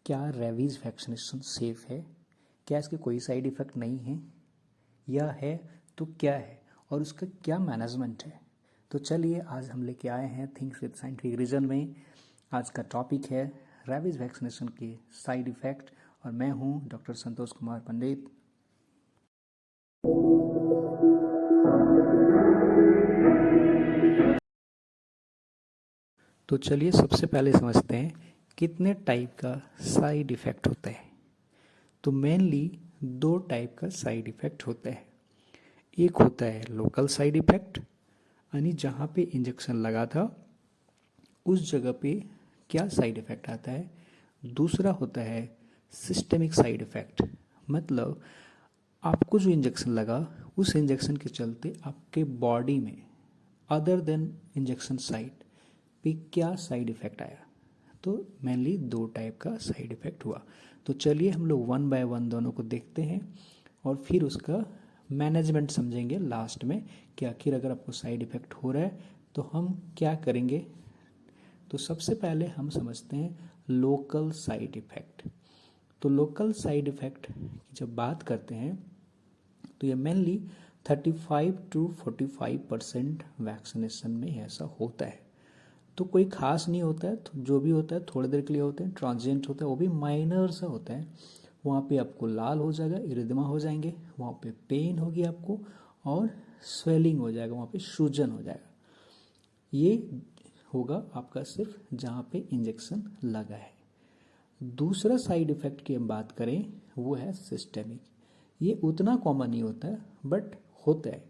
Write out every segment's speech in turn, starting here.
क्या rabies vaccination safe है, क्या इसके कोई साइड इफ़ेक्ट नहीं है, या है तो क्या है और उसका क्या मैनेजमेंट है। तो चलिए आज हम लेके आए हैं थिंग्स विद साइंटिफिक रीज़न में। आज का टॉपिक है रेबीज़ वैक्सीनेशन के साइड इफ़ेक्ट और मैं हूं डॉक्टर संतोष कुमार पंडित। तो चलिए सबसे पहले समझते हैं कितने टाइप का साइड इफ़ेक्ट होता है। तो मेनली दो टाइप का साइड इफ़ेक्ट होता है। एक होता है लोकल साइड इफ़ेक्ट, यानी जहाँ पे इंजेक्शन लगा था उस जगह पे क्या साइड इफ़ेक्ट आता है। दूसरा होता है सिस्टेमिक साइड इफ़ेक्ट, मतलब आपको जो इंजेक्शन लगा उस इंजेक्शन के चलते आपके बॉडी में अदर देन इंजेक्शन साइट पे क्या साइड इफ़ेक्ट आया। तो मेनली दो टाइप का साइड इफ़ेक्ट हुआ। तो चलिए हम लोग वन बाय वन दोनों को देखते हैं और फिर उसका मैनेजमेंट समझेंगे लास्ट में कि आखिर अगर आपको साइड इफ़ेक्ट हो रहा है तो हम क्या करेंगे। तो सबसे पहले हम समझते हैं लोकल साइड इफ़ेक्ट। तो लोकल साइड इफ़ेक्ट की जब बात करते हैं तो ये मेनली 35 to 45% वैक्सीनेशन में ऐसा होता है। तो कोई खास नहीं होता है, तो जो भी होता है थोड़ी देर के लिए होते हैं, ट्रांजिएंट होता है, वो भी माइनर सा होता है। वहाँ पे आपको लाल हो जाएगा, इरिदमा हो जाएंगे, वहाँ पे पेन होगी आपको और स्वेलिंग हो जाएगा, वहाँ पे सूजन हो जाएगा। ये होगा आपका सिर्फ जहाँ पे इंजेक्शन लगा है। दूसरा साइड इफ़ेक्ट की हम बात करें वो है सिस्टेमिक। ये उतना कॉमन नहीं होता है बट होता है।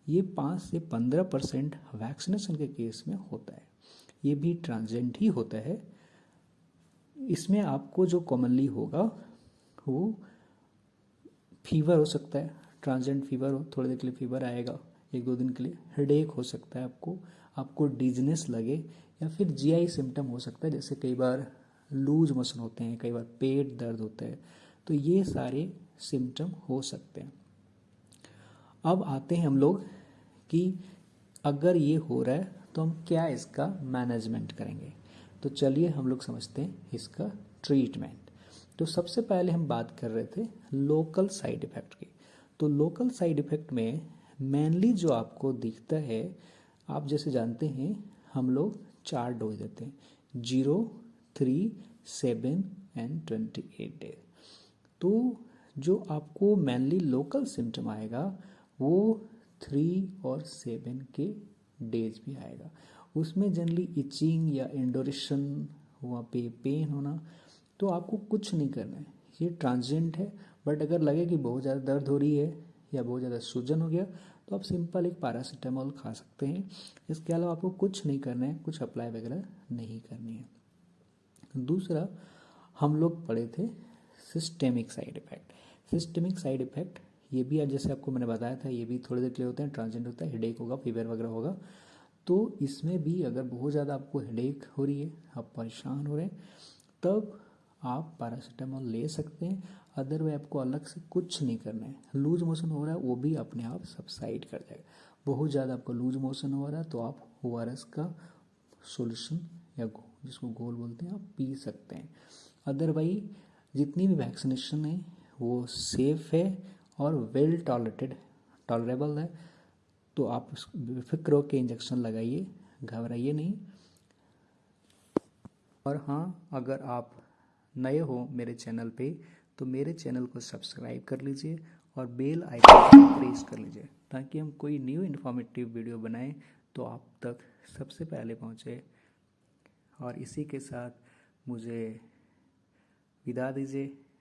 ये 5 से 15% वैक्सीनेशन के केस में होता है। ये भी ट्रांजिएंट ही होता है। इसमें आपको जो कॉमनली होगा वो फीवर हो सकता है, ट्रांजिएंट फीवर हो, थोड़ी देर के लिए फीवर आएगा, एक दो दिन के लिए हेडेक हो सकता है, आपको डिजनेस लगे, या फिर जीआई सिम्टम हो सकता है, जैसे कई बार लूज मोशन होते हैं, कई बार पेट दर्द होता है। तो ये सारे सिम्टम हो सकते हैं। अब आते हैं हम लोग कि अगर ये हो रहा है तो हम क्या इसका मैनेजमेंट करेंगे। तो चलिए हम लोग समझते हैं इसका ट्रीटमेंट। तो सबसे पहले हम बात कर रहे थे लोकल साइड इफ़ेक्ट की। तो लोकल साइड इफ़ेक्ट में मेनली जो आपको दिखता है, आप जैसे जानते हैं हम लोग 4 डोज देते हैं, 0, 3, 7 एंड 28 डेज। तो जो आपको मेनली लोकल सिम्टम आएगा वो 3 और 7 के डेज भी आएगा। उसमें जनरली इचिंग या इंडोरेशन, वहाँ पे पेन होना, तो आपको कुछ नहीं करना है, ये ट्रांजिएंट है। बट अगर लगे कि बहुत ज़्यादा दर्द हो रही है या बहुत ज़्यादा सूजन हो गया तो आप सिंपल एक पैरासीटामोल खा सकते हैं। इसके अलावा आपको कुछ नहीं करना है, कुछ अप्लाई वगैरह नहीं करनी है। दूसरा हम लोग पढ़े थे systemic side effect. Systemic side effect ये भी जैसे आपको मैंने बताया था, ये भी थोड़ी देर के लिए होते हैं, ट्रांजिएंट होता है, हेडेक होगा, फीवर वगैरह होगा। तो इसमें भी अगर बहुत ज़्यादा आपको हेडेक हो रही है, आप परेशान हो रहे हैं, तब आप पैरासीटामोल ले सकते हैं। अदरवाइज आपको अलग से कुछ नहीं करना है। लूज मोशन हो रहा है वो भी अपने आप सबसाइड कर जाएगा। बहुत ज़्यादा आपको लूज मोशन हो रहा है तो आप ORS का सॉल्यूशन या जिसको घोल बोलते हैं आप पी सकते हैं। अदरवाइज जितनी भी वैक्सीनेशन है वो सेफ़ है और वेल टॉलरेबल है। तो आप बेफिक्र होकर इंजेक्शन लगाइए, घबराइए नहीं। और हाँ, अगर आप नए हो मेरे चैनल पे तो मेरे चैनल को सब्सक्राइब कर लीजिए और बेल आइकन को प्रेस कर लीजिए ताकि हम कोई न्यू इन्फॉर्मेटिव वीडियो बनाएं तो आप तक सबसे पहले पहुंचे। और इसी के साथ मुझे विदा दीजिए।